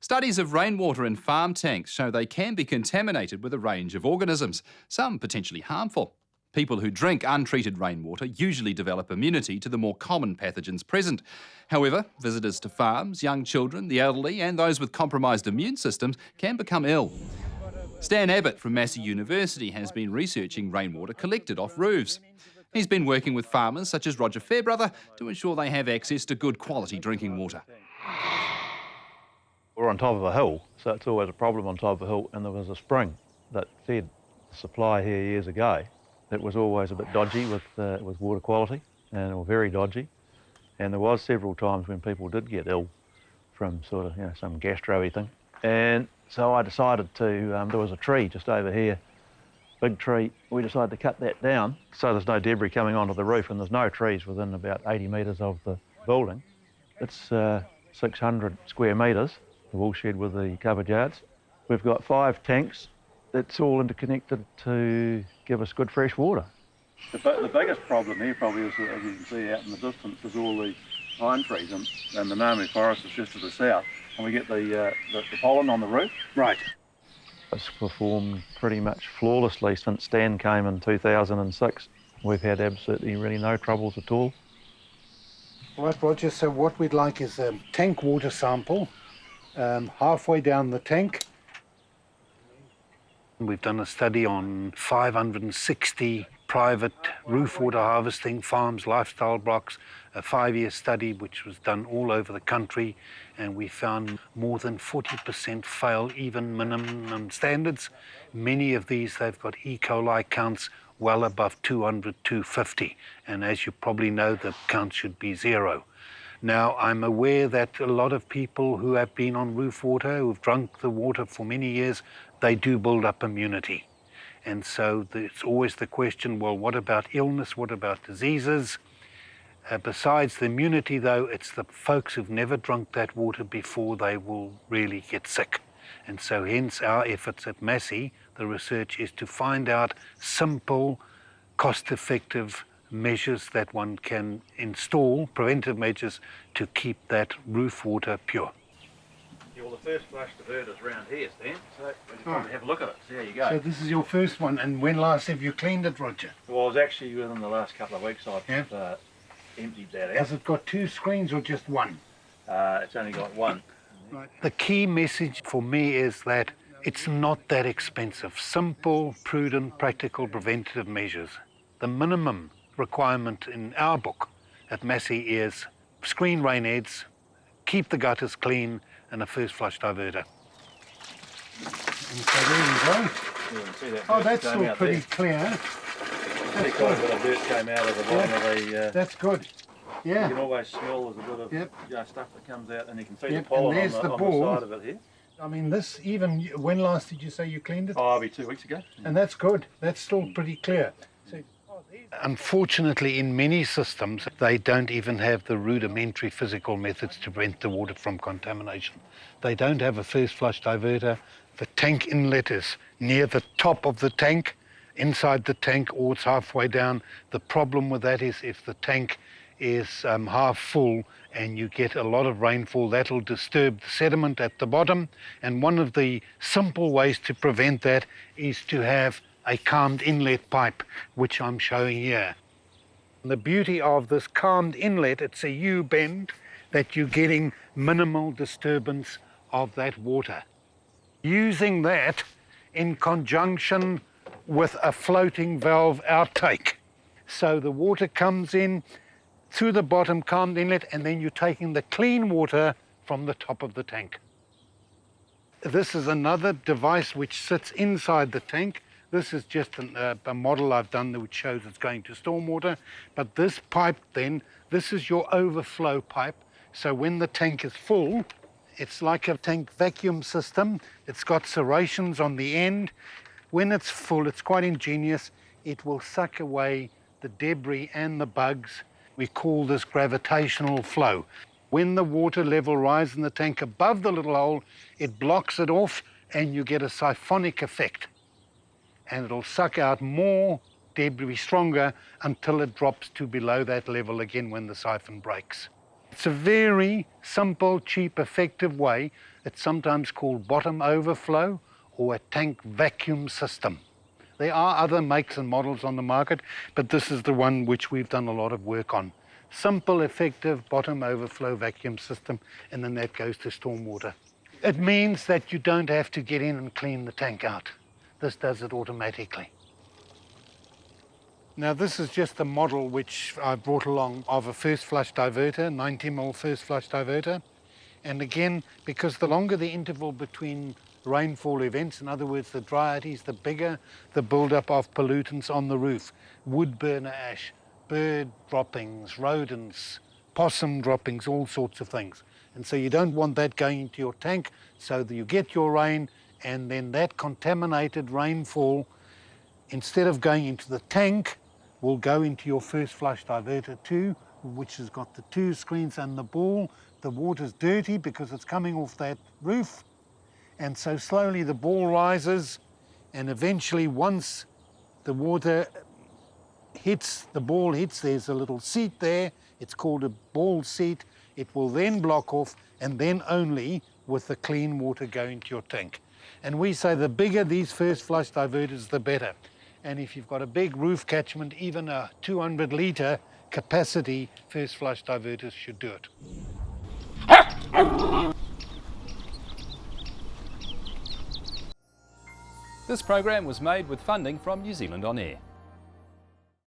Studies of rainwater in farm tanks show they can be contaminated with a range of organisms, some potentially harmful. People who drink untreated rainwater usually develop immunity to the more common pathogens present. However, visitors to farms, young children, the elderly and those with compromised immune systems can become ill. Stan Abbott from Massey University has been researching rainwater collected off roofs. He's been working with farmers such as Roger Fairbrother to ensure they have access to good quality drinking water. We're on top of a hill, so it's always a problem on top of a hill, and there was a spring that fed the supply here years ago. It was always a bit dodgy with water quality, and or very dodgy. And there was several times when people did get ill from sort of, some gastro-y thing. And so I decided to, there was a tree just over here, big tree. We decided to cut that down so there's no debris coming onto the roof, and there's no trees within about 80 metres of the building. It's 600 square metres, the wool shed with the covered yards. We've got 5 tanks. It's all interconnected to give us good fresh water. The biggest problem here probably is, as you can see out in the distance, is all these pine trees, and the Namu forest is just to the south, and we get the pollen on the roof. Right. It's performed pretty much flawlessly since Stan came in 2006. We've had absolutely really no troubles at all. Right, Roger, so what we'd like is a tank water sample, halfway down the tank. We've done a study on 560 private roof water harvesting farms, lifestyle blocks, a 5-year study which was done all over the country, and we found more than 40% fail even minimum standards. Many of these, they've got E. coli counts well above 200, 250, and as you probably know, the count should be 0. Now, I'm aware that a lot of people who have been on roof water, who've drunk the water for many years, they do build up immunity. And so it's always the question, well, what about illness? What about diseases? Besides the immunity, though, it's the folks who've never drunk that water before, they will really get sick. And so hence our efforts at Massey, the research is to find out simple, cost-effective measures that one can install, preventive measures, to keep that roof water pure. Well, the first flush diverter's around here, Stan, so we just want to have a look at it, see how you go. So this is your first one, and when last have you cleaned it, Roger? Well, it was actually within the last couple of weeks I've emptied that out. Has it got 2 screens or just one? It's only got one. Right. The key message for me is that it's not that expensive. Simple, prudent, practical preventative measures. The minimum requirement in our book at Massey is screen rain heads, keep the gutters clean, and a first flush diverter. And so there you go. You can see that Oh, that's still pretty clear. That's quite a bit of dirt came out of the bottom of the... That's good. You Yeah. can always smell there's a bit of stuff that comes out, and you can see Yep, the pollen and there's on the the ball. side of it here. I mean, this even, when last did you say you cleaned it? Oh, it'll be 2 weeks ago. And that's good. That's still pretty clear. So, Unfortunately, in many systems, they don't even have the rudimentary physical methods to prevent the water from contamination. They don't have a first flush diverter. The tank inlet is near the top of the tank, inside the tank, or it's halfway down. The problem with that is if the tank is half full and you get a lot of rainfall, that'll disturb the sediment at the bottom. And one of the simple ways to prevent that is to have a calmed inlet pipe, which I'm showing here. The beauty of this calmed inlet, it's a U-bend, that you're getting minimal disturbance of that water. Using that in conjunction with a floating valve outtake. So the water comes in through the bottom calmed inlet, and then you're taking the clean water from the top of the tank. This is another device which sits inside the tank. This is just a model I've done which shows it's going to stormwater. But this pipe then, this is your overflow pipe. So when the tank is full, it's like a tank vacuum system. It's got serrations on the end. When it's full, it's quite ingenious. It will suck away the debris and the bugs. We call this gravitational flow. When the water level rises in the tank above the little hole, it blocks it off and you get a siphonic effect. And it'll suck out more debris stronger until it drops to below that level again when the siphon breaks. It's a very simple, cheap, effective way It's sometimes called bottom overflow or a tank vacuum system. There are other makes and models on the market, but this is the one which we've done a lot of work on. Simple, effective bottom overflow vacuum system, and then that goes to stormwater. It means that you don't have to get in and clean the tank out. This does it automatically. Now this is just a model which I brought along of a first flush diverter, 90mm first flush diverter. And again, because the longer the interval between rainfall events, in other words the dryates, the bigger the buildup of pollutants on the roof. Wood burner ash, bird droppings, rodents, possum droppings, all sorts of things. And so you don't want that going into your tank, so that you get your rain, and then that contaminated rainfall, instead of going into the tank, will go into your first flush diverter too, which has got the 2 screens and the ball. The water's dirty because it's coming off that roof, and so slowly the ball rises, and eventually once the water hits, the ball hits, there's a little seat there, it's called a ball seat. It will then block off, and then only with the clean water go into your tank. And we say the bigger these first flush diverters, the better. And if you've got a big roof catchment, even a 200 litre capacity first flush diverters should do it. This program was made with funding from New Zealand On Air.